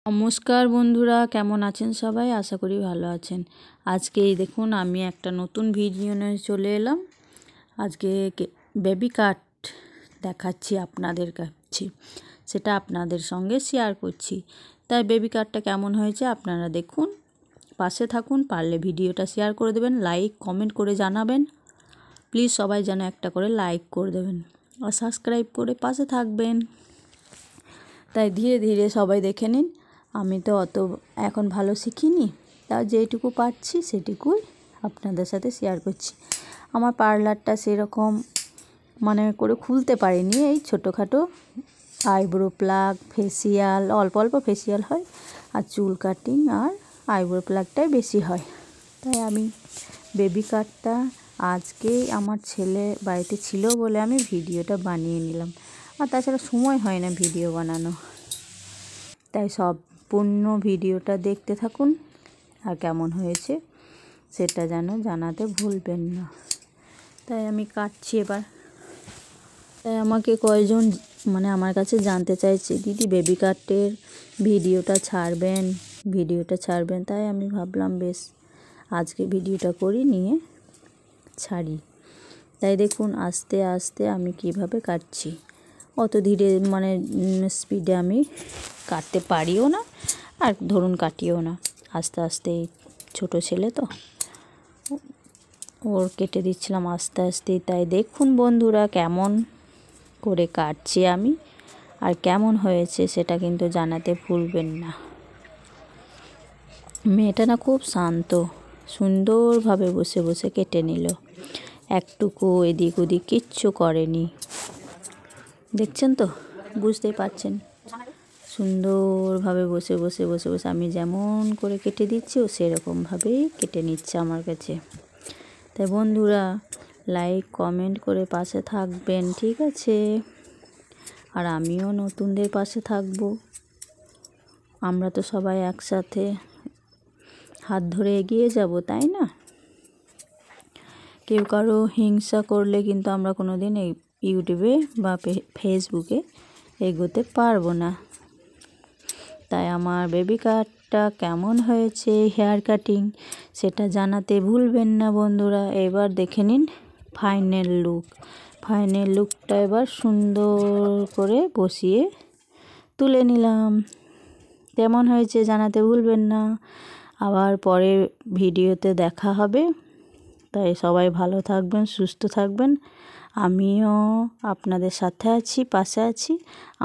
নমস্কার বন্ধুরা, কেমন আছেন সবাই? আশা করি ভালো আছেন। আজকে এই দেখুন আমি একটা নতুন ভিডিও নিয়ে চলে এলাম। আজকে বেবি কাট দেখাচ্ছি আপনাদের কাছে, সেটা আপনাদের সঙ্গে শেয়ার করছি। তাই বেবি কাটটা কেমন হয়েছে আপনারা দেখুন, পাশে থাকুন, পারলে ভিডিওটা শেয়ার করে দেবেন, লাইক কমেন্ট করে জানাবেন। প্লিজ সবাই যেন একটা করে লাইক করে দেবেন আর সাবস্ক্রাইব করে পাশে থাকবেন। তাই ধীরে ধীরে সবাই দেখে নিন। আমি তো অত এখন ভালো শিখিনি, তা যেটুকু পারছি সেটুকুই আপনাদের সাথে শেয়ার করছি। আমার পার্লারটা সেরকম করে খুলতে পারিনি, এই ছোটোখাটো আইব্রো প্লাগ, ফেসিয়াল, অল্প অল্প ফেসিয়াল হয়, আর চুল কাটিং আর আইব্রো প্লাগটাই বেশি হয়। তাই আমি বেবি কাটটা আজকে আমার ছেলে বাড়িতে ছিল বলে আমি ভিডিওটা বানিয়ে নিলাম, আর তাছাড়া সময় হয় না ভিডিও বানানো। তাই সম্পূর্ণ ভিডিওটা দেখতে থাকুন, আর কেমন হয়েছে সেটা যেন জানাতে ভুলবেন না। তাই আমি কাটছি এবার। তাই আমাকে কয়েকজন আমার কাছে জানতে চাইছে, দিদি বেবি কাটের ভিডিওটা ছাড়বেন। তাই আমি ভাবলাম বেশ আজকে ভিডিওটা করি, নিয়ে ছাড়ি। তাই দেখুন আস্তে আস্তে আমি কিভাবে কাটছি। অত ধীরে স্পিডে আমি কাটতে পারিও না, আর ধরুন কাটিও না। আস্তে আস্তে, ছোট ছেলে তো, ওর কেটে দিচ্ছিলাম আস্তে আস্তে। তাই দেখুন বন্ধুরা কেমন করে কাটছি আমি, আর কেমন হয়েছে সেটা কিন্তু জানাতে ভুলবেন না। মেয়েটা না খুব শান্ত, সুন্দরভাবে বসে বসে কেটে নিল, একটুকু এদিক ওদিক কিচ্ছু করেনি। দেখছেন তো, বুঝতেই পারছেন, সুন্দরভাবে বসে বসে আমি যেমন করে কেটে দিচ্ছি ও সেরকমভাবেই কেটে নিচ্ছে আমার কাছে। তাই বন্ধুরা লাইক কমেন্ট করে পাশে থাকবেন, ঠিক আছে? আর আমিও নতুনদের পাশে থাকবো। আমরা তো সবাই একসাথে হাত ধরে এগিয়ে যাব, তাই না? কেউ কারো হিংসা করলে কিন্তু আমরা কোনো দিন এই ইউটিউবে বা ফেসবুকে এগোতে পারবো না। তাই আমার বেবি কাটটা কেমন হয়েছে, হেয়ার কাটিং, সেটা জানাতে ভুলবেন না বন্ধুরা। এবার দেখে নিন ফাইনাল লুকটা এবার সুন্দর করে বসিয়ে তুলে নিলাম। কেমন হয়েছে জানাতে ভুলবেন না। আবার পরের ভিডিওতে দেখা হবে। তাই সবাই ভালো থাকবেন, সুস্থ থাকবেন। আমিও আপনাদের সাথে আছি, পাশে আছি,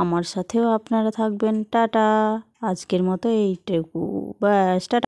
আমার সাথেও আপনারা থাকবেন। টাটা, আজকের মতো এইটুকু, ব্যাস টাটা।